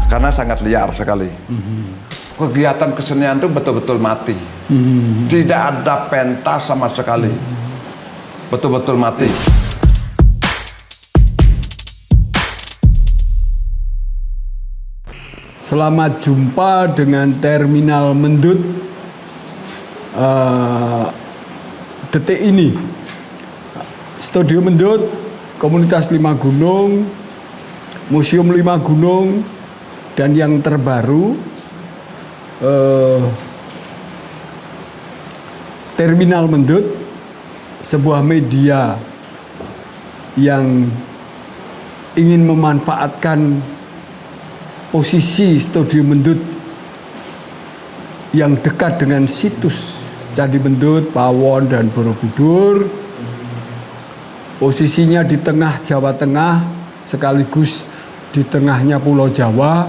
karena sangat liar sekali. Kegiatan kesenian itu betul-betul mati. Tidak ada pentas sama sekali. Betul-betul mati. Selamat jumpa dengan Terminal Mendut detik ini. Studio Mendut, Komunitas Lima Gunung, Museum Lima Gunung, dan yang terbaru Terminal Mendut, sebuah media yang ingin memanfaatkan posisi Studio Mendut yang dekat dengan situs Candi Mendut, Pawon, dan Borobudur. Posisinya di tengah Jawa Tengah, sekaligus di tengahnya Pulau Jawa,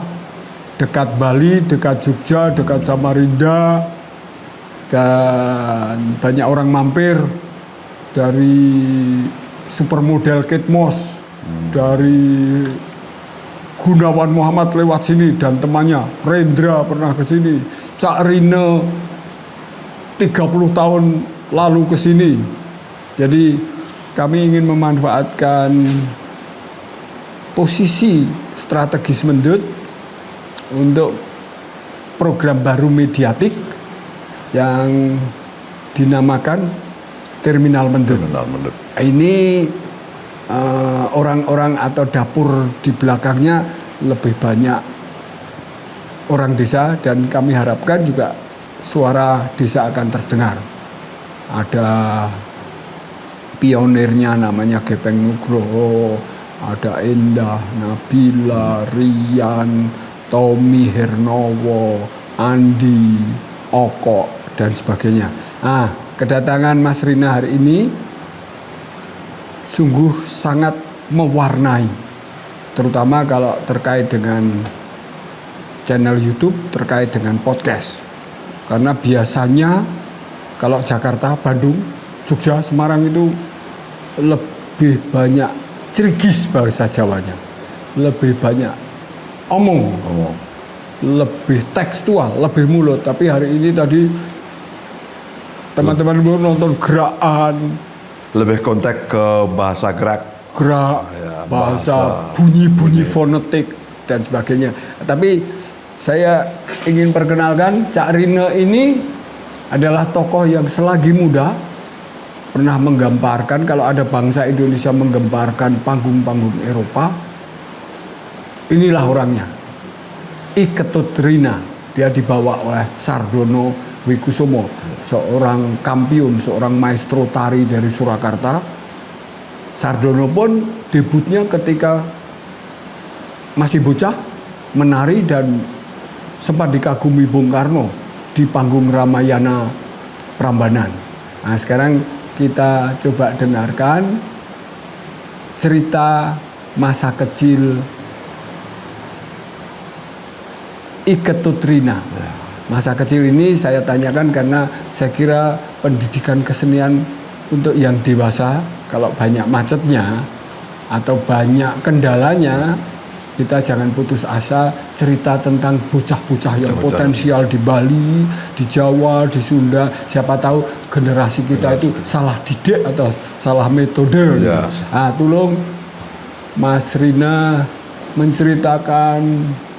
dekat Bali, dekat Jogja, dekat Samarinda, dan banyak orang mampir dari supermodel Kate Moss, dari Gunawan Muhammad lewat sini dan temannya, Rendra pernah ke sini, Cak Rine 30 tahun lalu ke sini. Jadi kami ingin memanfaatkan posisi strategis Mendut untuk program baru mediatik yang dinamakan Terminal Mendut. Terminal Mendut. Ini orang-orang atau dapur di belakangnya lebih banyak orang desa, dan kami harapkan juga suara desa akan terdengar. Ada pionirnya namanya Gepeng Nugroho, ada Endah, Nabila, Rian, Tommy Hernowo, Andi, Oko, dan sebagainya. Kedatangan Mas Rina hari ini sungguh sangat mewarnai, terutama kalau terkait dengan channel YouTube, terkait dengan podcast. Karena biasanya kalau Jakarta, Bandung, Jogja, Semarang itu lebih banyak cergis bahasa Jawanya, lebih banyak omong, lebih tekstual, lebih mulut. Tapi hari ini tadi teman-teman nonton gerakan, lebih kontak ke bahasa gerak, ya, bahasa bunyi-bunyi fonetik dan sebagainya. Tapi saya ingin perkenalkan, Cak Rine ini adalah tokoh yang selagi muda pernah menggambarkan, kalau ada bangsa Indonesia menggambarkan panggung-panggung Eropa, inilah orangnya. I Ketut Rina, dia dibawa oleh Sardono Wikusumo, seorang kampiun, seorang maestro tari dari Surakarta. Sardono pun debutnya ketika masih bocah menari dan sempat dikagumi Bung Karno di panggung Ramayana Prambanan. Nah, sekarang kita coba dengarkan cerita masa kecil I Ketut Rina. Masa kecil ini saya tanyakan karena saya kira pendidikan kesenian untuk yang dewasa, kalau banyak macetnya atau banyak kendalanya, kita jangan putus asa cerita tentang bocah-bocah yang potensial di Bali, di Jawa, di Sunda. Siapa tahu generasi kita itu salah didik atau salah metode. Tolong Mas Rina menceritakan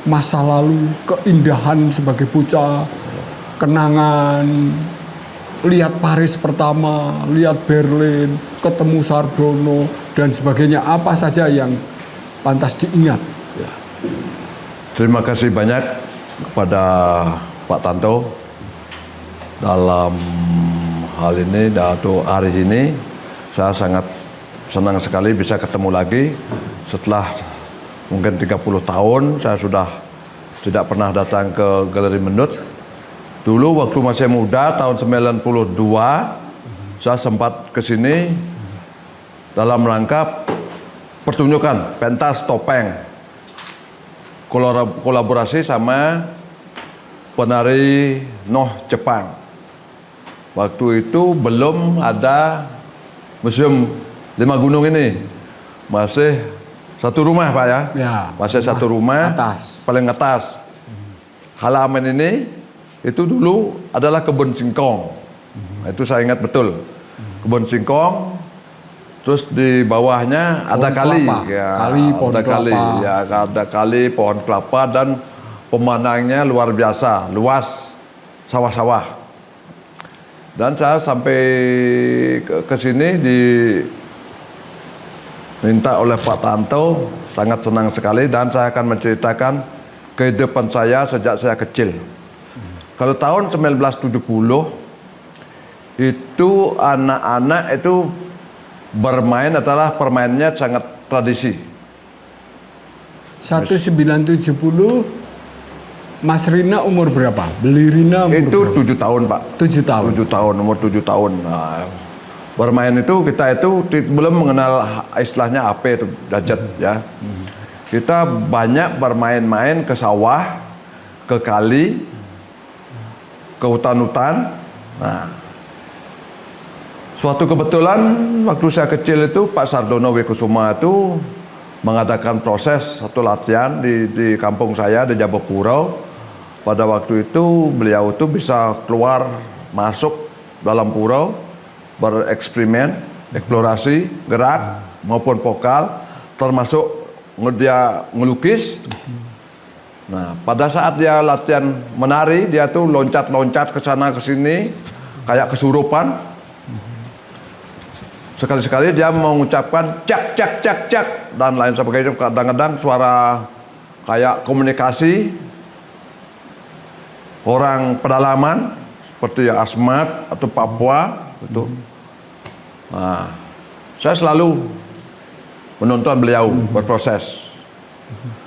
masa lalu, keindahan sebagai bocah, kenangan, lihat Paris pertama, lihat Berlin, ketemu Sardono, dan sebagainya. Apa saja yang pantas diingat? Terima kasih banyak kepada Pak Tanto dalam hal ini, atau hari ini. Saya sangat senang sekali bisa ketemu lagi setelah mungkin 30 tahun saya sudah tidak pernah datang ke Galeri Mendut. Dulu waktu masih muda, tahun 92, saya sempat ke sini dalam rangka pertunjukan pentas topeng. Kolaborasi sama penari Noh Jepang. Waktu itu belum ada Museum Lima Gunung ini. Masih Satu rumah Pak ya? Ya, Masih satu rumah, atas. paling atas. Halaman ini itu dulu adalah kebun singkong. Itu saya ingat betul. Kebun singkong, terus di bawahnya ada Pohon kali, kelapa. ya, Kali, pohon ada kali, kelapa. ya, ada kali, pohon kelapa dan pemandangannya luar biasa, luas, sawah-sawah. Dan saya sampai ke sini diminta oleh Pak Tanto, sangat senang sekali, dan saya akan menceritakan kehidupan saya sejak saya kecil. Kalau tahun 1970 itu anak-anak itu bermain adalah permainannya sangat tradisi. 1970 Mas Rina umur berapa? Beli Rina umur Itu berapa? 7 tahun Pak. 7 tahun. 7 tahun, umur 7 tahun. Nah, bermain itu kita itu belum mengenal istilahnya apa itu gadget ya. Kita banyak bermain-main ke sawah, ke kali, ke hutan-hutan. Nah, suatu kebetulan waktu saya kecil itu Pak Sardono Wikusuma itu mengadakan proses satu latihan di kampung saya di Jabopuro. Pada waktu itu beliau itu bisa keluar masuk dalam pura, bereksperimen, eksplorasi, gerak maupun vokal, termasuk dia ngelukis. Nah, pada saat dia latihan menari, dia tuh loncat-loncat ke sana ke sini kayak kesurupan. Sekali-sekali dia mengucapkan cak cak cak cak dan lain sebagainya. Kadang-kadang suara kayak komunikasi orang pedalaman seperti yang Asmat atau Papua itu. Nah, saya selalu menonton beliau berproses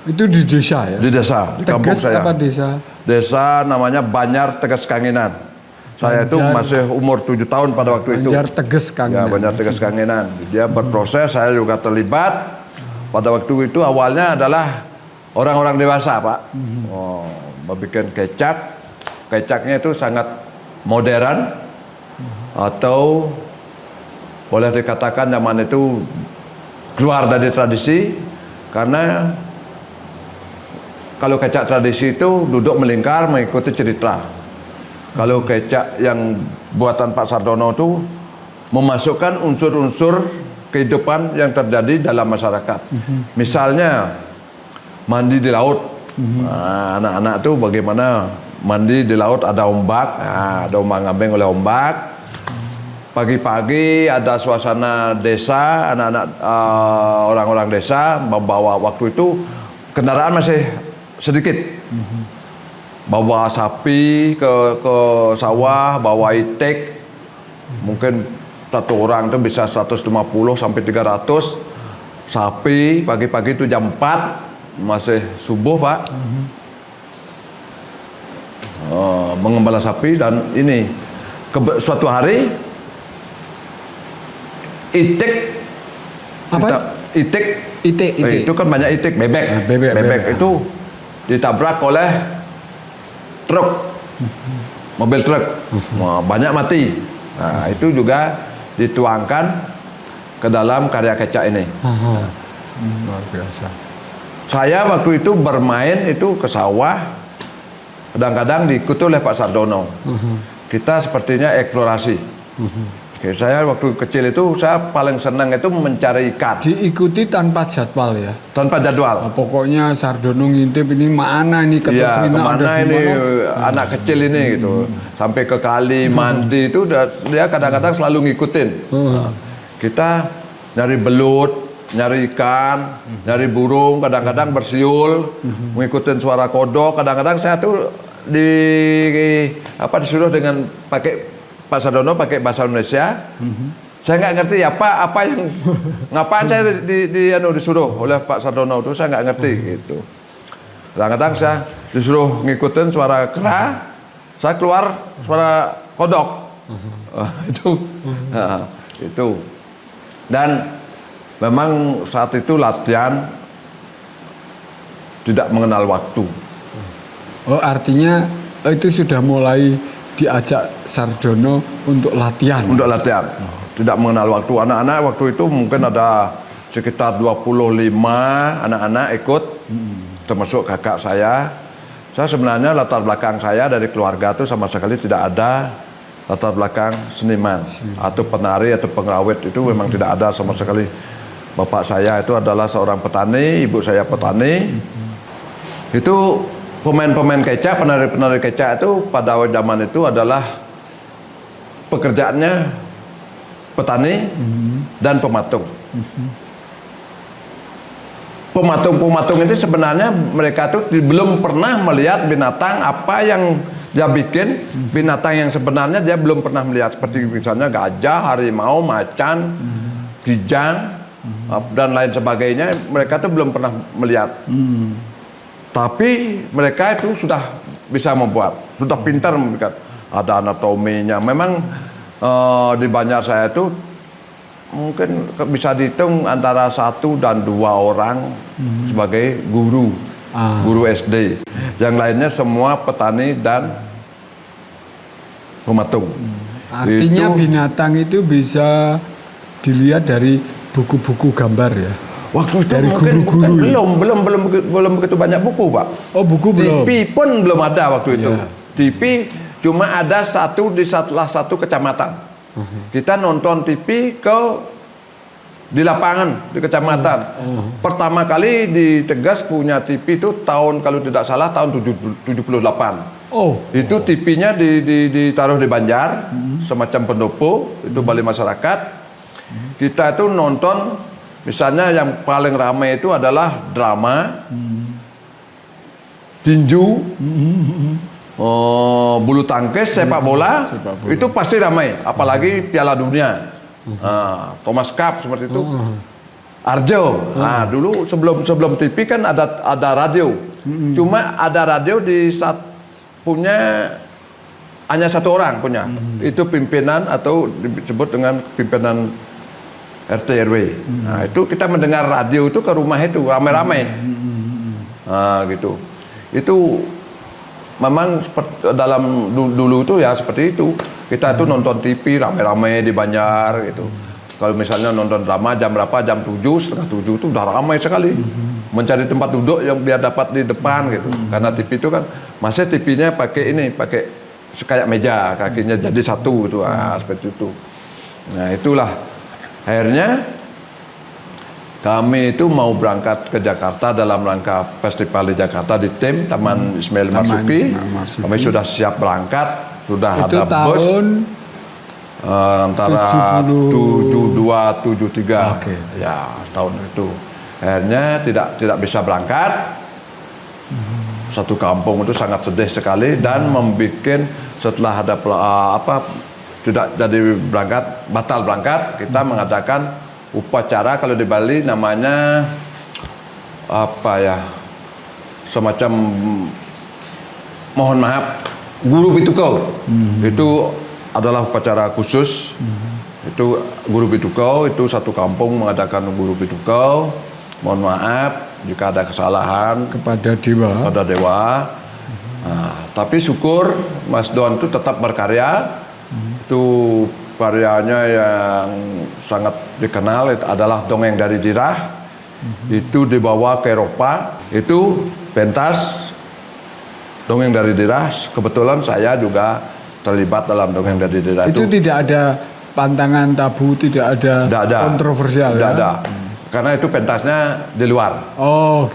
Itu di desa ya? di desa, di kampung Tegas saya. apa desa? Desa namanya Banjar Tegas Kangenan. Saya itu Banjar. masih umur 7 tahun pada waktu itu. Banjar Tegas Ya, Kangenan. Banjar Tegas Kangenan. Dia berproses, saya juga terlibat. Pada waktu itu awalnya adalah orang-orang dewasa, Pak. Oh, membuat kecak. Kecaknya itu sangat modern atau boleh dikatakan zaman itu keluar dari tradisi, karena kalau kecak tradisi itu duduk melingkar mengikuti cerita. Kalau kecak yang buatan Pak Sardono itu memasukkan unsur-unsur kehidupan yang terjadi dalam masyarakat. Misalnya mandi di laut. Nah, anak-anak tuh bagaimana mandi di laut, ada ombak, ada ombak-ambing oleh ombak. Pagi-pagi ada suasana desa, anak-anak orang-orang desa membawa, waktu itu kendaraan masih sedikit. Bawa sapi ke sawah, bawa itik. Mungkin satu orang itu bisa 150 sampai 300 sapi. Pagi-pagi itu jam 4 masih subuh, Pak. Mengembala sapi, dan ini suatu hari itik Apa? itik Itik. itu kan banyak itik, bebek. Bebek. Itu ditabrak oleh truk, mobil truk. Wah, banyak mati. Nah, itu juga dituangkan ke dalam karya kecak ini. Luar biasa. Saya waktu itu bermain itu ke sawah, kadang-kadang diikuti oleh Pak Sardono. Kita sepertinya eksplorasi. Oke, saya waktu kecil itu saya paling senang itu mencari ikan Diikuti tanpa jadwal ya? tanpa jadwal. Nah, pokoknya Sardono ngintip ini mana ini Iya, Ketutrina ada kemana di ini mana? anak kecil ini gitu. Sampai ke kali mandi itu dia kadang-kadang selalu ngikutin. Nah, kita nyari belut, nyari ikan, nyari burung, kadang-kadang bersiul, ngikutin suara kodok. Kadang-kadang saya tuh disuruh dengan pakai Pak Sardono pakai bahasa Indonesia. Saya nggak ngerti apa yang ngapain saya disuruh oleh Pak Sardono itu, saya nggak ngerti gitu. Kadang-kadang saya disuruh ngikutin suara kera, saya keluar suara kodok. Itu. Dan memang saat itu latihan tidak mengenal waktu. Oh, artinya itu sudah mulai diajak Sardono untuk latihan. Untuk latihan, tidak mengenal waktu. Anak-anak waktu itu mungkin ada sekitar 25 anak-anak ikut, termasuk kakak saya. Saya sebenarnya latar belakang saya dari keluarga itu sama sekali tidak ada latar belakang seniman atau penari atau pengrawit, itu memang tidak ada sama sekali. Bapak saya itu adalah seorang petani, ibu saya petani. Itu pemain-pemain kecak, penari-penari kecak itu pada zaman itu adalah pekerjaannya petani dan pematung. Pematung-pematung itu sebenarnya mereka tuh belum pernah melihat binatang apa yang dia bikin, binatang yang sebenarnya dia belum pernah melihat, seperti misalnya gajah, harimau, macan, kijang, dan lain sebagainya. Mereka tuh belum pernah melihat. Tapi mereka itu sudah bisa membuat, sudah pintar membuat. Ada anatominya. Memang di Banjar saya itu mungkin bisa dihitung antara 1 dan 2 orang sebagai guru, guru SD. Yang lainnya semua petani dan pematung. Artinya binatang itu bisa dilihat dari buku-buku gambar ya. Waktu itu dari mungkin guru-guru belum begitu banyak buku, Pak. Oh, buku belum. TV pun belum ada waktu itu. Ya. TV cuma ada di salah satu kecamatan. Kita nonton TV di lapangan di kecamatan. Pertama kali di Tegas punya TV itu tahun, kalau tidak salah, tahun 78. Itu TV-nya ditaruh di Banjar, semacam pendopo, itu balai masyarakat. Kita itu nonton, misalnya yang paling ramai itu adalah drama, tinju, bulu tangkis, sepak bola, itu pasti ramai. Apalagi Piala Dunia, Thomas Cup seperti itu. Arjo, dulu sebelum TV kan ada radio. Cuma ada radio punya hanya 1 orang punya. Itu pimpinan atau disebut dengan pimpinan RT RW. Nah, itu kita mendengar radio itu ke rumah itu ramai-ramai. Gitu. Itu memang dalam dulu itu ya seperti itu. Kita itu nonton TV ramai-ramai di Banjar gitu. Kalau misalnya nonton drama jam berapa, jam 7, setengah 7 itu udah ramai sekali. Mencari tempat duduk yang biar dapat di depan gitu. Karena TV itu kan masih TV-nya pakai kayak meja, kakinya jadi satu itu, seperti itu. Nah, itulah akhirnya kami itu mau berangkat ke Jakarta dalam rangka festival di Jakarta di tim Taman Ismail Marzuki. Kami sudah siap berangkat, sudah itu ada bus. Tahun antara 72 73. Ya, tahun itu. Akhirnya tidak bisa berangkat. Satu kampung itu sangat sedih sekali dan membuat setelah ada tidak jadi batal berangkat, kita mengadakan upacara, kalau di Bali namanya semacam mohon maaf, Guru Pitukau. Itu adalah upacara khusus. Itu Guru Pitukau, itu satu kampung mengadakan Guru Pitukau. Mohon maaf jika ada kesalahan kepada dewa. Tapi syukur Mas Don itu tetap berkarya. Itu karyanya yang sangat dikenal, itu adalah Dongeng dari Dirah. Itu dibawa ke Eropa. Itu pentas Dongeng dari Dirah. Kebetulan saya juga terlibat dalam Dongeng dari Dirah itu. Itu tidak ada pantangan tabu, tidak ada kontroversial. Tidak ada. Karena itu pentasnya di luar.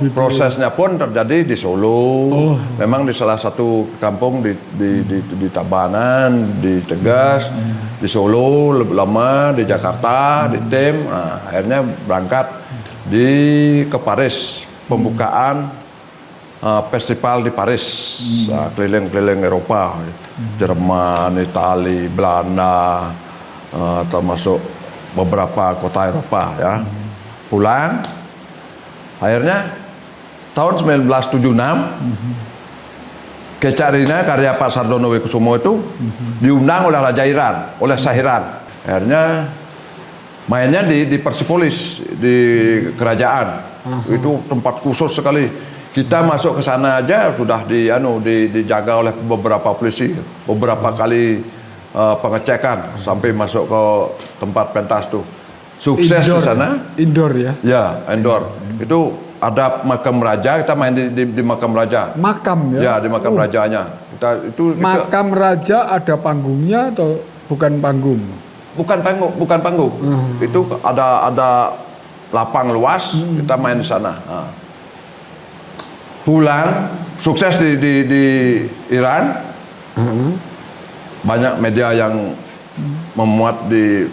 Gitu. Prosesnya pun terjadi di Solo. Memang di salah satu kampung di Tabanan, di Tegas, di Solo lebih lama, di Jakarta, di tim. Akhirnya berangkat ke Paris, pembukaan festival di Paris, keliling-keliling Eropa, Jerman, Italia, Belanda, termasuk beberapa kota Eropa ya. Pulang, akhirnya tahun 1976 Kecak Rina karya Pak Sardono Wikusumo itu diundang oleh Raja Iran, oleh Shah Iran. Akhirnya mainnya di Persepolis, di kerajaan. Itu tempat khusus sekali. Kita masuk ke sana aja sudah dijaga oleh beberapa polisi, beberapa kali pengecekan sampai masuk ke tempat pentas tuh. sukses di sana. Indoor ya. Ya, indoor. Itu ada makam raja, kita main di makam raja. Makam ya. Ya, di makam rajanya. Itu Makam raja ada panggungnya atau bukan panggung? bukan panggung. Itu ada lapang luas, kita main di sana. Nah. Pulang sukses di Iran. Banyak media yang memuat di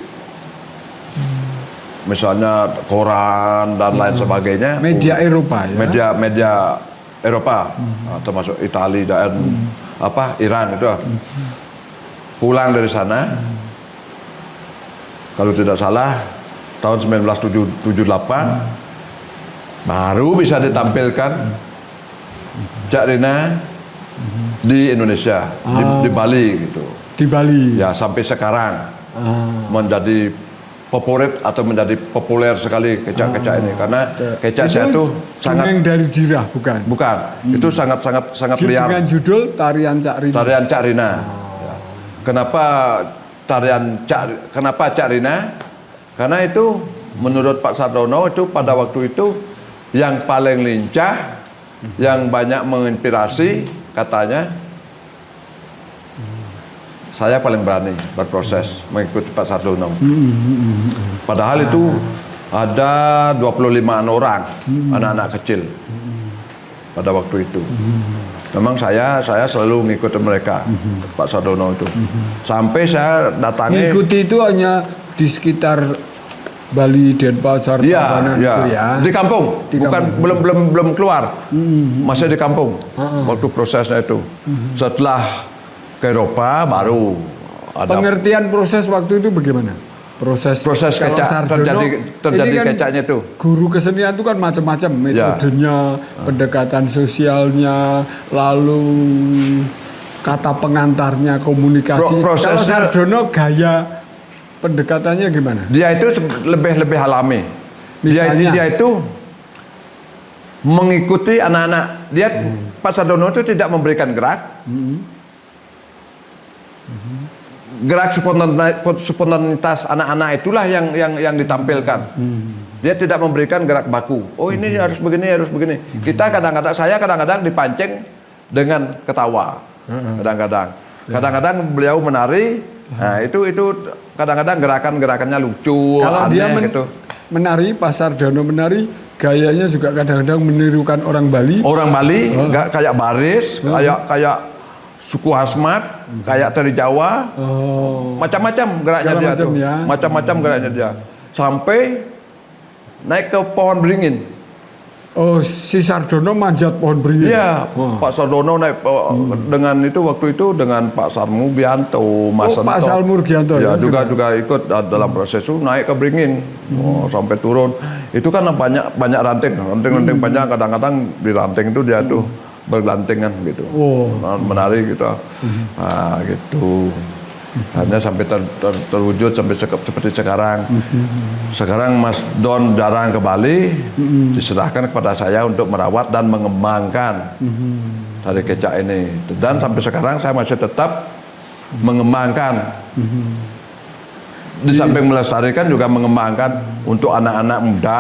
misalnya koran dan lain sebagainya. Media Eropa ya. Media Eropa, termasuk Italia dan Iran itu. Pulang dari sana, kalau tidak salah tahun 1978 baru bisa ditampilkan Cak Rina di Indonesia, di Bali gitu. Di Bali. Ya, sampai sekarang menjadi favorit atau menjadi populer sekali kecak-kecak ini, karena kecak saya itu sangat dongeng dari Dirah bukan? Bukan, itu sangat liar. Dengan judul Tarian Cak Rina. Tarian Cak Rina. Ya. Kenapa Cak Rina? Karena itu menurut Pak Sardono itu pada waktu itu yang paling lincah, yang banyak menginspirasi katanya. Saya paling berani berproses mengikuti Pak Sardono. Padahal itu ada 25-an orang anak-anak kecil pada waktu itu. Memang saya selalu ngikutin mereka, Pak Sardono itu. Sampai saya datangi. Ngikuti itu hanya di sekitar Bali, Denpasar, Tabanan itu ya. Di kampung, belum keluar. Masih di kampung. Waktu prosesnya itu. Setelah ke Eropa baru ada pengertian proses waktu itu bagaimana? Proses kecak terjadi kan kecaknya itu. Guru kesenian itu kan macam-macam metodenya, pendekatan sosialnya, lalu kata pengantarnya, komunikasi. Kalau Sardono gaya pendekatannya gimana? Dia itu lebih alami. Misalnya, dia itu mengikuti anak-anak. Dia Pak Sardono itu tidak memberikan gerak. Gerak spontanitas anak-anak itulah yang ditampilkan. Dia tidak memberikan gerak baku. Oh, ini harus begini, harus begini. Saya kadang-kadang dipancing dengan ketawa. Kadang-kadang beliau menari. Nah, itu kadang-kadang gerakannya lucu, kalau aneh, dia gitu. Menari, Pak Sardono menari, gayanya juga kadang-kadang menirukan orang Bali. Orang Bali, kayak baris, kayak suku Hasmat, kayak tari Jawa, macam-macam geraknya dia tuh. Macam-macam geraknya dia. Sampai naik ke pohon beringin. Oh, si Sardono manjat pohon beringin. Iya, Pak Sardono naik dengan itu waktu itu dengan Pak Sarmugianto, Mas Sento. Pak Sarmugianto ya juga ikut dalam proses itu naik ke beringin. Sampai turun. Itu kan banyak ranting panjang, kadang-kadang di ranting itu dia tuh bergelantingan gitu, menari gitu, nah gitu. Hanya sampai terwujud sampai seperti sekarang. Sekarang Mas Don jarang ke Bali, diserahkan kepada saya untuk merawat dan mengembangkan tari kecak ini. Dan sampai sekarang saya masih tetap mengembangkan. Di samping melestarikan juga mengembangkan untuk anak-anak muda,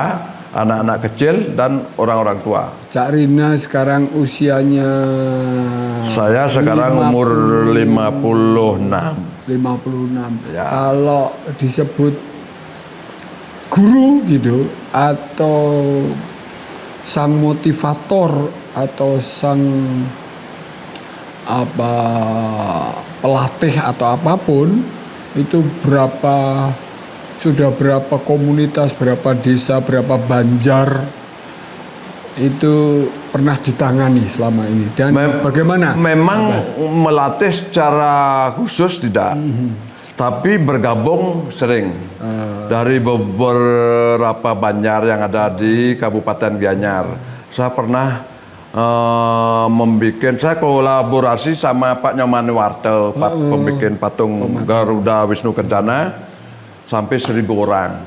anak-anak kecil dan orang-orang tua. Cak Rina sekarang usianya? Saya sekarang umur 56. 56. Ya. Kalau disebut guru gitu atau sang motivator atau sang pelatih atau apapun, itu sudah berapa komunitas, berapa desa, berapa banjar itu pernah ditangani selama ini, dan bagaimana? Memang melatih secara khusus tidak, tapi bergabung sering. Dari beberapa banjar yang ada di Kabupaten Gianyar, saya pernah saya kolaborasi sama Pak Nyoman Warte, pembikin patung Garuda Wisnu Kencana. Sampai 1.000 orang.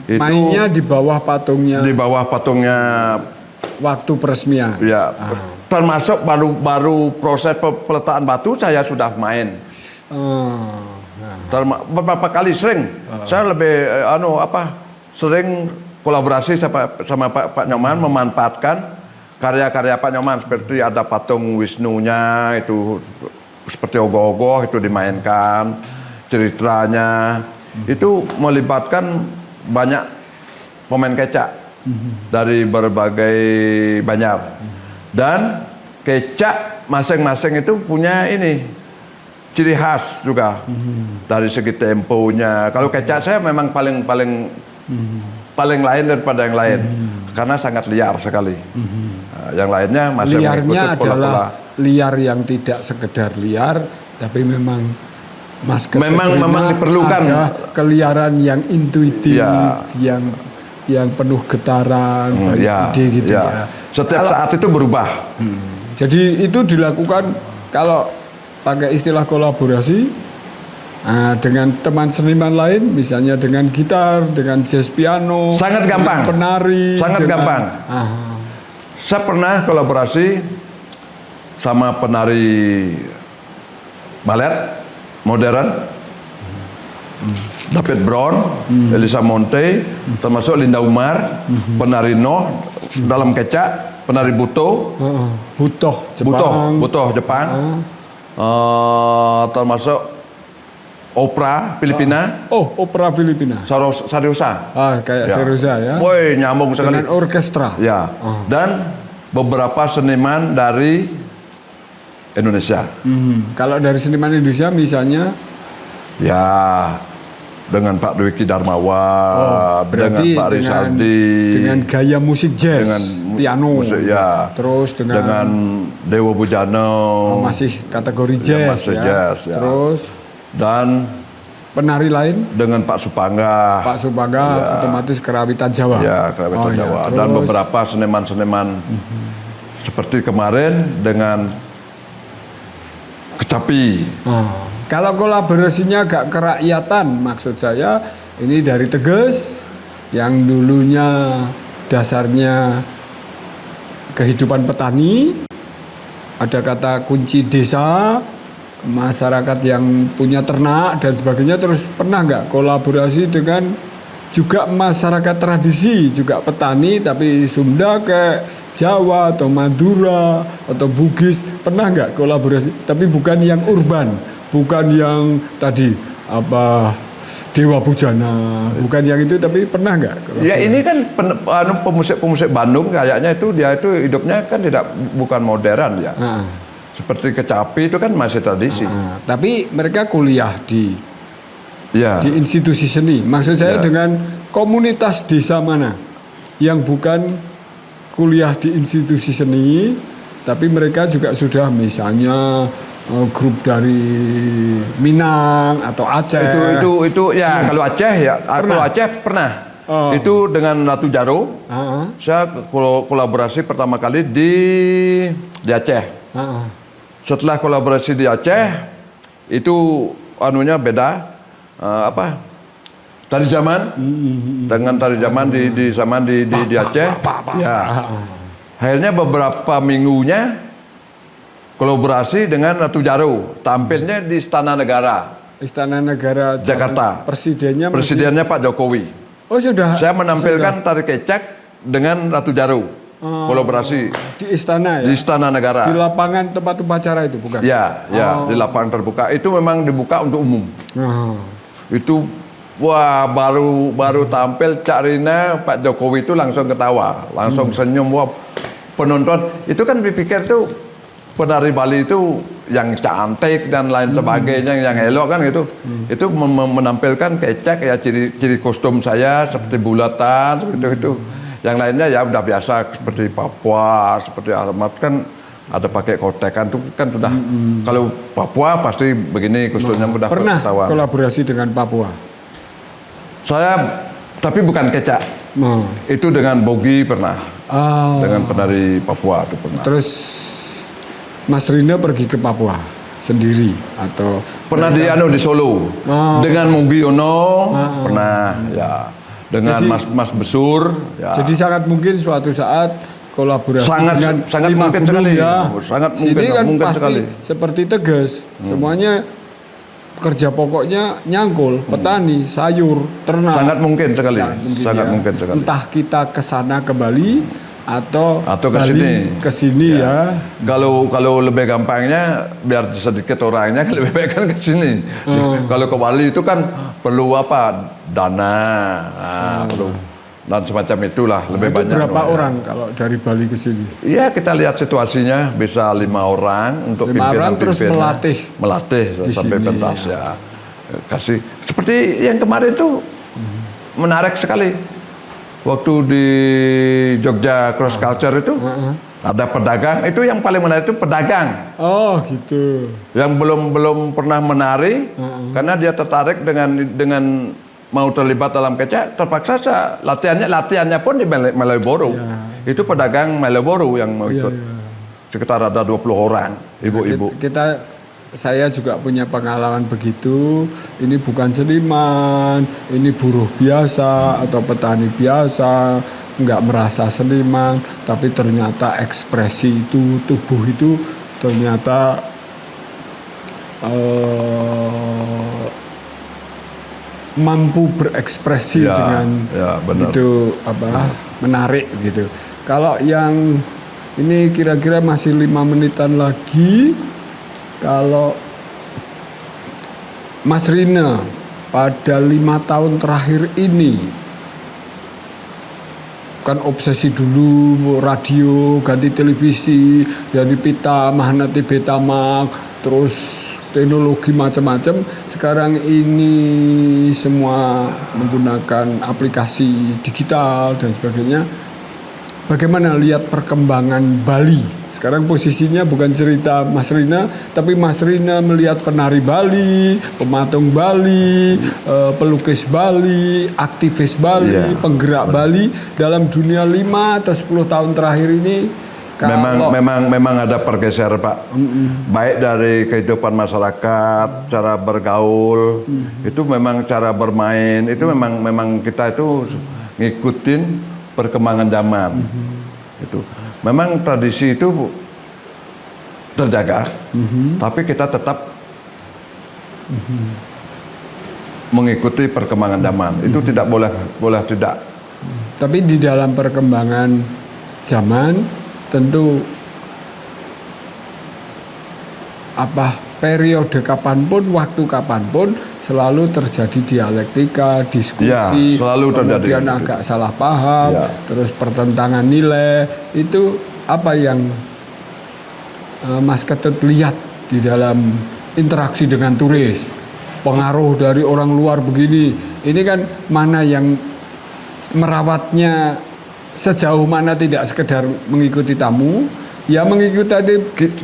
Itu mainnya di bawah patungnya. Di bawah patungnya. Waktu peresmian. Ya. Termasuk baru proses peletakan batu saya sudah main. Beberapa kali sering. Saya lebih sering kolaborasi sama Pak Nyoman, memanfaatkan karya-karya Pak Nyoman, seperti ada patung Wisnu-nya itu seperti ogoh-ogoh itu dimainkan, ceritanya itu melibatkan banyak pemain kecak dari berbagai Banjar, dan kecak masing-masing itu punya ciri khas juga dari segi temponya. Kalau kecak saya memang paling lain daripada yang lain karena sangat liar sekali. Yang lainnya masih liarnya mengikuti adalah pola-pola. Liar yang tidak sekedar liar, tapi memang memang diperlukan ada keliaran yang intuitif, ya, yang penuh getaran, ide gitu ya. Setiap saat itu berubah. Jadi itu dilakukan kalau pakai istilah kolaborasi dengan teman seniman lain, misalnya dengan gitar, dengan jazz piano, sangat gampang, penari, sangat gampang. Saya pernah kolaborasi sama penari balet modern, David Brown, Elisa Monte, termasuk Linda Umar, penari Noh dalam kecak, penari Butoh, Butoh Jepang, termasuk opera Filipina. Opera Filipina. Sariosa. Kayak Sariosa ya. Woi, nyambung sekali. Dengan orkestra. Ya. Dan beberapa seniman dari Indonesia. Kalau dari seniman Indonesia misalnya, ya dengan Pak Dwiki Darmawan, dengan Pak Rizaldi, dengan gaya musik jazz, dengan piano, musik, ya. Terus dengan Dewa Bujana, masih kategori jazz, jazz, ya. Terus dan penari lain dengan Pak Supangga, otomatis kerawitan Jawa. Ya, kerawitan Jawa. Dan beberapa seniman-seniman seperti kemarin dengan Kecapi. Kalau kolaborasinya agak kerakyatan, maksud saya ini dari Teges yang dulunya dasarnya kehidupan petani, ada kata kunci desa, masyarakat yang punya ternak dan sebagainya, terus pernah nggak kolaborasi dengan juga masyarakat tradisi, juga petani tapi Sunda ke Jawa atau Madura atau Bugis, pernah nggak kolaborasi? Tapi bukan yang urban, bukan yang tadi Dewa Bujana, bukan yang itu, tapi pernah nggak? Ya ini kan pemusik Bandung kayaknya dia itu hidupnya kan bukan modern ya. Seperti Kecapi itu kan masih tradisi. Tapi mereka kuliah di institusi seni. Maksud saya dengan komunitas desa mana yang bukan kuliah di institusi seni, tapi mereka juga sudah misalnya grup dari Minang atau Aceh. Itu ya. Kalau Aceh ya, kalau Aceh pernah. Itu dengan Ratu Jaro. Saya kolaborasi pertama kali di Aceh. Setelah kolaborasi di Aceh, itu beda. Tari zaman dengan tari zaman di Aceh. Ya. Akhirnya beberapa minggunya kolaborasi dengan Ratu Jaro, tampilnya di Istana Negara. Istana Negara Jakarta. Presidennya Pak Jokowi. Oh sudah. Saya menampilkan tari kecak dengan Ratu Jaro. Kolaborasi di istana ya. Di Istana Negara. Di lapangan tempat upacara itu bukan? Ya, di lapangan terbuka. Itu memang dibuka untuk umum. Itu wah baru tampil Cak Rina, Pak Jokowi itu langsung ketawa, langsung senyum. Wah, penonton itu kan dipikir tuh penari Bali itu yang cantik dan lain sebagainya, yang elok kan gitu. Itu menampilkan kecak ya, ciri kostum saya seperti bulatan seperti itu. Yang lainnya ya udah biasa seperti Papua, seperti Alamat kan ada pakai kotekan tuh kan sudah. Kalau Papua pasti begini kostumnya udah ketahuan. Pernah kolaborasi dengan Papua? Saya tapi bukan kecak. Itu dengan Bogi pernah. Dengan penari Papua itu pernah. Terus Mas Rina pergi ke Papua sendiri atau pernah di Solo dengan Mugiono pernah ya, dengan Mas Besur ya. Jadi sangat mungkin suatu saat kolaborasi dengan sangat mungkin sekali ya. Sangat sini kan mungkin pasti sekali. Seperti Teges semuanya kerja pokoknya nyangkul, petani, sayur, ternak. Sangat mungkin sekali. Sangat ya. mungkin sekali. Entah kita ke sana kembali atau ke sini. Ke sini ya. Kalau lebih gampangnya biar sedikit orangnya lebih baik kan ke sini. Kalau ke Bali itu kan perlu apa? Dana. Perlu dan semacam itulah lebih itu banyak. Berapa orang kalau dari Bali ke sini? Iya, kita lihat situasinya bisa 5 orang untuk 5 orang terus melatih sampai sini, pentas ya. Kasih seperti yang kemarin tuh menarik sekali. Waktu di Jogja Cross Culture itu ada pedagang, itu yang paling menarik itu pedagang. Oh gitu. Yang belum pernah menari karena dia tertarik dengan mau terlibat dalam kecak, terpaksa latihannya pun di Malioboro. Itu pedagang Malioboro yang mau ikut. Sekitar ada 20 orang ibu-ibu. Saya juga punya pengalaman begitu. Ini bukan seniman, ini buruh biasa atau petani biasa, nggak merasa seniman, tapi ternyata ekspresi itu, tubuh itu ternyata mampu berekspresi dengan itu menarik gitu. Kalau yang ini kira-kira masih 5 menitan lagi. Kalau Mas Rina pada 5 tahun terakhir ini kan obsesi dulu radio, ganti televisi, ganti pita, Mahanati Betamax, terus teknologi macam-macam. Sekarang ini semua menggunakan aplikasi digital dan sebagainya. Bagaimana lihat perkembangan Bali? Sekarang posisinya bukan cerita Mas Rina, tapi Mas Rina melihat penari Bali, pematung Bali, pelukis Bali, aktivis Bali, penggerak Bali dalam dunia 5 atau 10 tahun terakhir ini. Memang ada pergeseran Pak. Baik dari kehidupan masyarakat, cara bergaul, itu memang cara bermain, itu memang kita itu ngikutin perkembangan zaman. Itu memang tradisi itu terjaga, tapi kita tetap mengikuti perkembangan zaman. Itu tidak boleh tidak. Tapi di dalam perkembangan zaman tentu periode kapanpun, waktu kapanpun selalu terjadi dialektika, diskusi, kemudian agak salah paham, terus pertentangan nilai. Itu apa yang Mas Ketut lihat di dalam interaksi dengan turis? Pengaruh dari orang luar begini, ini kan mana yang merawatnya sejauh mana tidak sekedar mengikuti tamu, ya mengikuti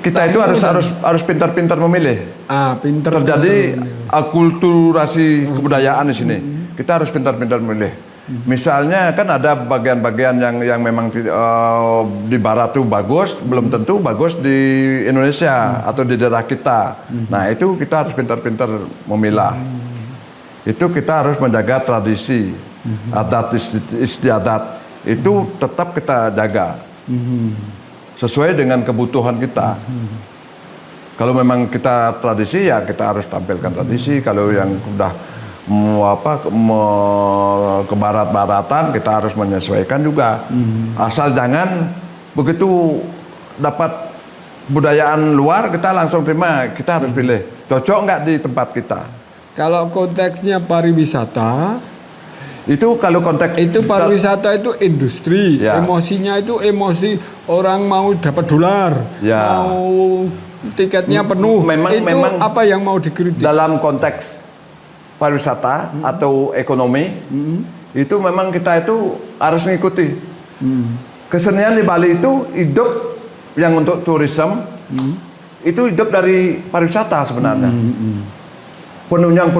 kita itu harus pintar-pintar memilih. Terjadi akulturasi kebudayaan di sini. Kita harus pintar-pintar memilih. Misalnya kan ada bagian-bagian yang memang di barat tuh bagus, belum tentu bagus di Indonesia atau di daerah kita. Nah itu kita harus pintar-pintar memilah. Itu kita harus menjaga tradisi, adat istiadat. Itu tetap kita jaga. Sesuai dengan kebutuhan kita. Kalau memang kita tradisi ya kita harus tampilkan tradisi. Kalau yang sudah ke barat-baratan kita harus menyesuaikan juga. Asal jangan begitu dapat budayaan luar kita langsung terima. Kita harus pilih cocok nggak di tempat kita. Kalau konteksnya pariwisata, itu kalau konteks itu pariwisata itu industri, emosinya itu emosi orang mau dapat dolar, mau tiketnya penuh. Memang apa yang mau dikritik dalam konteks pariwisata atau ekonomi itu memang kita itu harus mengikuti. Kesenian di Bali itu hidup yang untuk tourism itu hidup dari pariwisata sebenarnya. Penunjang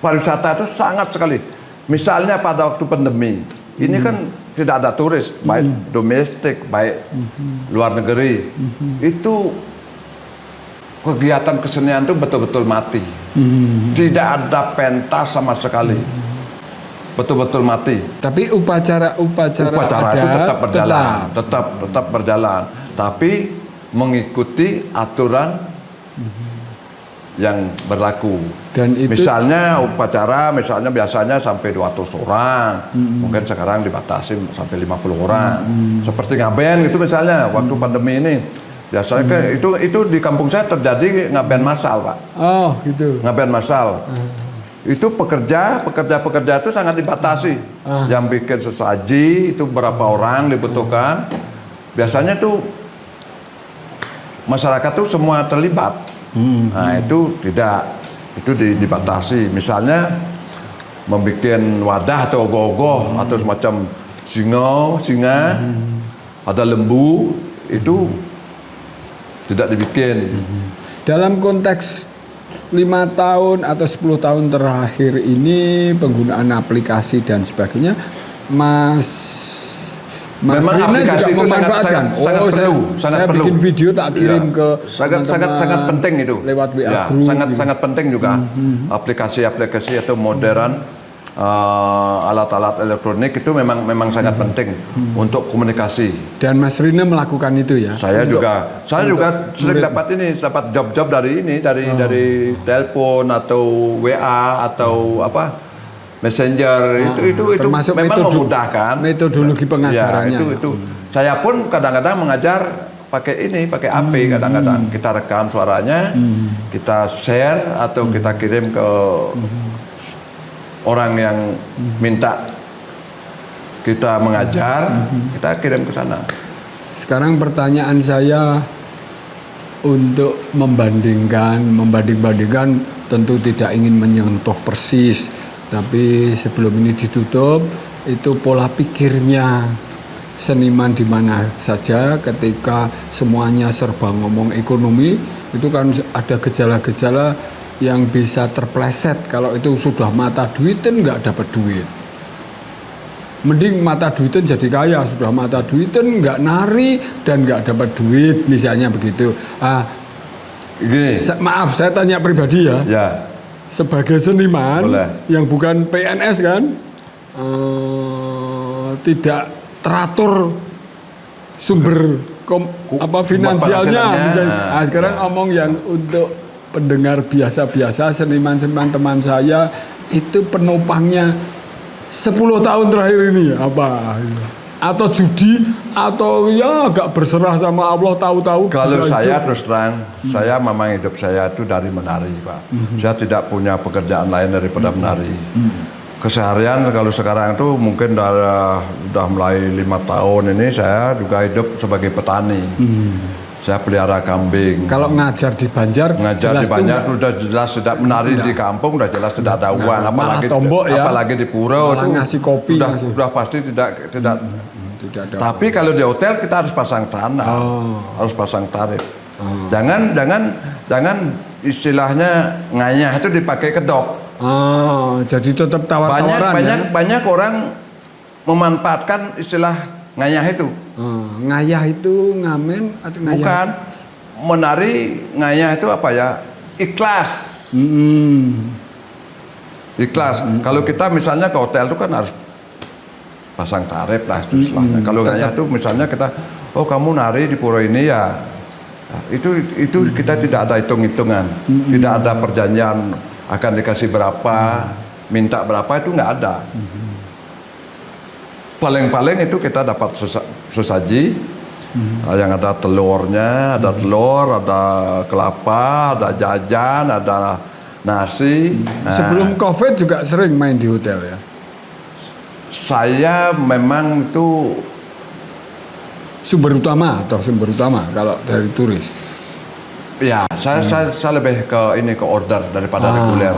pariwisata itu sangat sekali. Misalnya pada waktu pandemi, ini kan tidak ada turis, baik domestik, baik luar negeri. Itu kegiatan kesenian itu betul-betul mati. Tidak ada pentas sama sekali. Betul-betul mati. Tapi upacara itu tetap berjalan. Tapi mengikuti aturan yang berlaku. Dan itu Misalnya upacara, misalnya biasanya sampai 200 orang, mungkin sekarang dibatasi sampai 50 orang. Seperti ngaben gitu misalnya, waktu pandemi ini. Biasanya itu di kampung saya terjadi ngaben massal, Pak. oh gitu. Ngaben massal. Itu pekerja itu sangat dibatasi. Yang bikin sesaji itu berapa orang dibutuhkan. Biasanya tuh masyarakat tuh semua terlibat. Nah itu tidak, itu dibatasi. Misalnya membuat wadah atau ogoh-ogoh atau semacam singa, ada lembu, itu tidak dibikin. Dalam konteks 5 tahun atau 10 tahun terakhir ini penggunaan aplikasi dan sebagainya, Mas Memang Rina aplikasi juga itu memanfaatkan. sangat perlu, saya perlu. bikin video tak kirim Ya, ke sangat penting itu. lewat WA Ya, group. gitu. sangat penting juga aplikasi-aplikasi atau modern alat-alat elektronik itu memang sangat penting untuk komunikasi. Dan Mas Rina melakukan itu ya. Saya juga sering dapat job-job dari telepon atau WA atau apa Messenger, itu termasuk memang memudahkan metodologi pengajarannya. Ya, itu. Saya pun kadang-kadang mengajar pakai HP kadang-kadang. Kita rekam suaranya, kita share atau kita kirim ke orang yang minta kita mengajar, kita kirim ke sana. Sekarang pertanyaan saya untuk membanding-bandingkan tentu tidak ingin menyentuh persis, tapi sebelum ini ditutup, itu pola pikirnya seniman di mana saja ketika semuanya serba ngomong ekonomi, itu kan ada gejala-gejala yang bisa terpleset. Kalau itu sudah mata duitan nggak dapat duit. Mending mata duitan jadi kaya, sudah mata duitan nggak nari dan nggak dapat duit, misalnya begitu. Maaf, saya tanya pribadi ya. Ya. Sebagai seniman Boleh. yang bukan PNS kan, tidak teratur sumber finansialnya. Misalnya. Sekarang ngomong yang untuk pendengar biasa-biasa, seniman-seniman teman saya itu penopangnya 10 tahun terakhir ini apa? Atau judi, atau ya agak berserah sama Allah, tahu-tahu. Kalau saya terus terang, saya memang hidup saya itu dari menari, Pak. Saya tidak punya pekerjaan lain daripada menari. Keseharian kalau sekarang itu mungkin sudah mulai 5 tahun ini saya juga hidup sebagai petani. Saya pelihara kambing. Kalau ngajar di Banjar, sudah jelas tidak menari di kampung, sudah jelas tidak ada uang. Apalagi di pura itu ngasih kopi, sudah pasti tidak ada. Tapi kalau di hotel kita harus pasang tanah, harus pasang tarif. Jangan istilahnya nganyah itu dipakai kedok. Jadi tetap tawar-tawaran. Banyak orang memanfaatkan istilah nganyah itu. Ngayah itu ngamen atau ngayah? Bukan. Menari ngayah itu apa ya? Ikhlas. Ikhlas. Kalau kita misalnya ke hotel itu kan harus pasang tarif lah istilahnya. Kalau ngayah itu misalnya kita, oh kamu nari di pura ini ya, itu kita tidak ada hitung-hitungan, tidak ada perjanjian akan dikasih berapa, minta berapa, itu nggak ada. Paling-paling itu kita dapat sesaji yang ada telurnya, ada telur, ada kelapa, ada jajan, ada nasi. Sebelum COVID juga sering main di hotel ya? Saya memang itu sumber utama kalau dari turis. Ya, saya lebih ke order daripada reguler.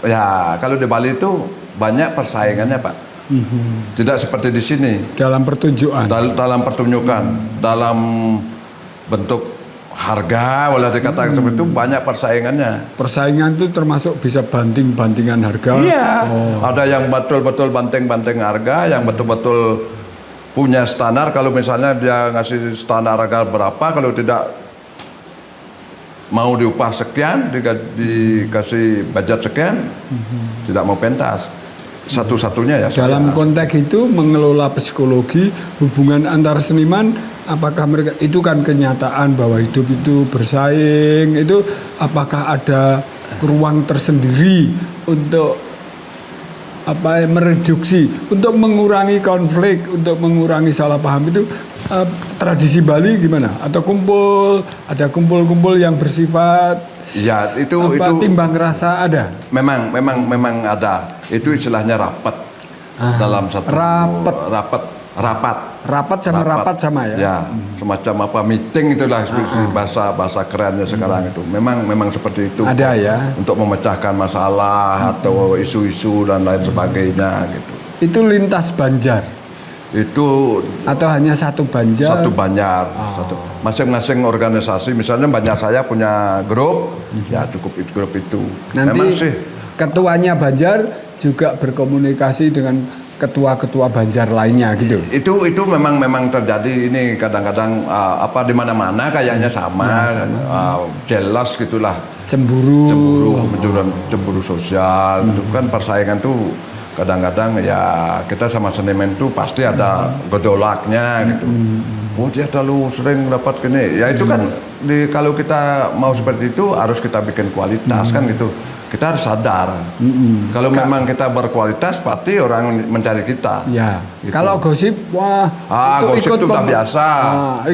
Ya, kalau di Bali itu banyak persaingannya, Pak. Tidak seperti di sini. Dalam pertunjukan. Dalam pertunjukan, dalam bentuk harga, boleh dikatakan seperti itu, banyak persaingannya. Persaingan itu termasuk bisa banting-bantingan harga. Iya. Ada yang betul-betul banting-banting harga, yang betul-betul punya standar. Kalau misalnya dia ngasih standar harga berapa, kalau tidak mau diupah sekian, dikasih budget sekian, tidak mau pentas. Satu-satunya ya. Dalam konteks itu mengelola psikologi hubungan antar seniman, apakah mereka itu kan kenyataan bahwa hidup itu bersaing, itu apakah ada ruang tersendiri untuk mereduksi, untuk mengurangi konflik, untuk mengurangi salah paham itu. Tradisi Bali gimana? Atau ada kumpul-kumpul yang bersifat Ya, itu timbang rasa ada? Memang ada. Itu istilahnya rapat. Dalam satu rapat sama ya. Ya, semacam meeting itulah bahasa kerennya sekarang itu. Memang seperti itu. Ada ya. Untuk memecahkan masalah atau isu-isu dan lain sebagainya gitu. Itu lintas Banjar. Itu atau hanya satu Banjar? Satu Banjar. Masing-masing organisasi, misalnya Banjar saya punya grup, ya cukup grup itu. Nanti memang sih ketuanya Banjar juga berkomunikasi dengan ketua-ketua Banjar lainnya gitu. Itu memang terjadi ini kadang-kadang di mana-mana kayaknya sama. Jelas gitulah. Cemburu sosial. Itu kan persaingan tuh kadang-kadang ya kita sama seniman tuh pasti ada gejolaknya gitu. Oh dia terlalu sering dapat gini. Ya itu kan kalau kita mau seperti itu harus kita bikin kualitas kan gitu. Kita harus sadar. Kalau memang kita berkualitas pasti orang mencari kita. Ya. Gitu. Kalau gosip gosip itu udah biasa.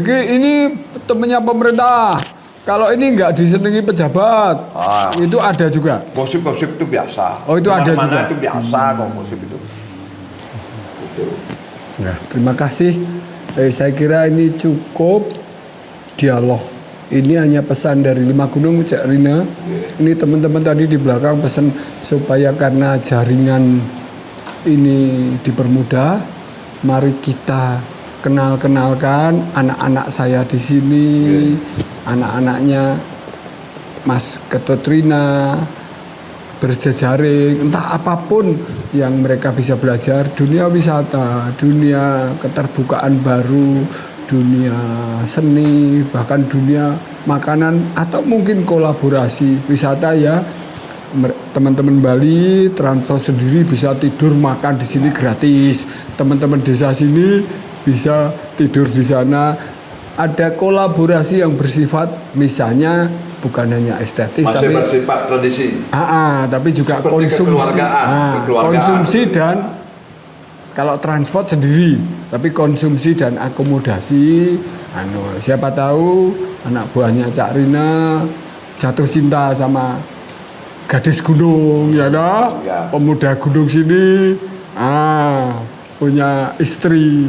Ini temennya pemerintah. Kalau ini nggak disenangi pejabat, itu ada juga. Gosip-gosip itu biasa. Oh itu ada juga. Itu biasa kok gosip itu. Nah, terima kasih. Saya kira ini cukup dialog. Ini hanya pesan dari Lima Gunung, Cak Rina. Ini teman-teman tadi di belakang pesan supaya karena jaringan ini dipermudah, mari kita kenalkan anak-anak saya di sini, anak-anaknya Mas Ketut Rina, berjejaring, entah apapun yang mereka bisa belajar, dunia wisata, dunia keterbukaan baru, dunia seni, bahkan dunia makanan, atau mungkin kolaborasi wisata ya. Teman-teman Bali, transport sendiri bisa tidur makan di sini gratis. Teman-teman desa sini bisa tidur di sana. Ada kolaborasi yang bersifat misalnya bukan hanya estetis masih tapi bersifat tradisi. Tapi juga seperti konsumsi dan kalau transport sendiri, tapi konsumsi dan akomodasi. Siapa tahu anak buahnya Cak Rina jatuh cinta sama gadis gunung, ya dah, pemuda gunung sini. Punya istri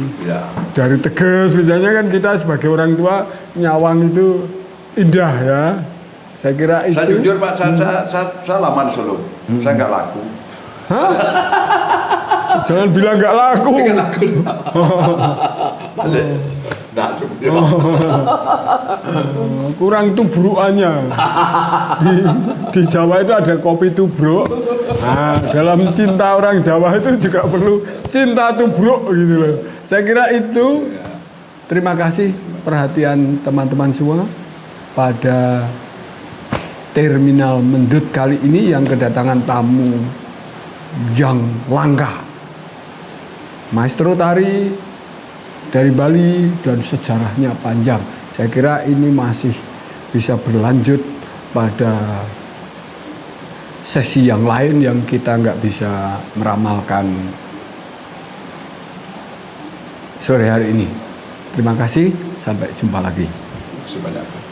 dari Teges misalnya, kan kita sebagai orang tua nyawang itu indah ya. Saya kira itu. Saya jujur Pak, saya lama di Solo, saya nggak laku. Hah? Jangan bilang nggak laku. Nggak laku. Kurang tubrukannya. Di Jawa itu ada kopi tubruk. Dalam cinta orang Jawa itu juga perlu cinta tubruk gitu loh. Saya kira itu. Terima kasih perhatian teman-teman semua pada Terminal Mendut kali ini yang kedatangan tamu yang langka. Maestro tari dari Bali dan sejarahnya panjang. Saya kira ini masih bisa berlanjut pada sesi yang lain yang kita nggak bisa meramalkan sore hari ini. Terima kasih, sampai jumpa lagi. Terima kasih banyak.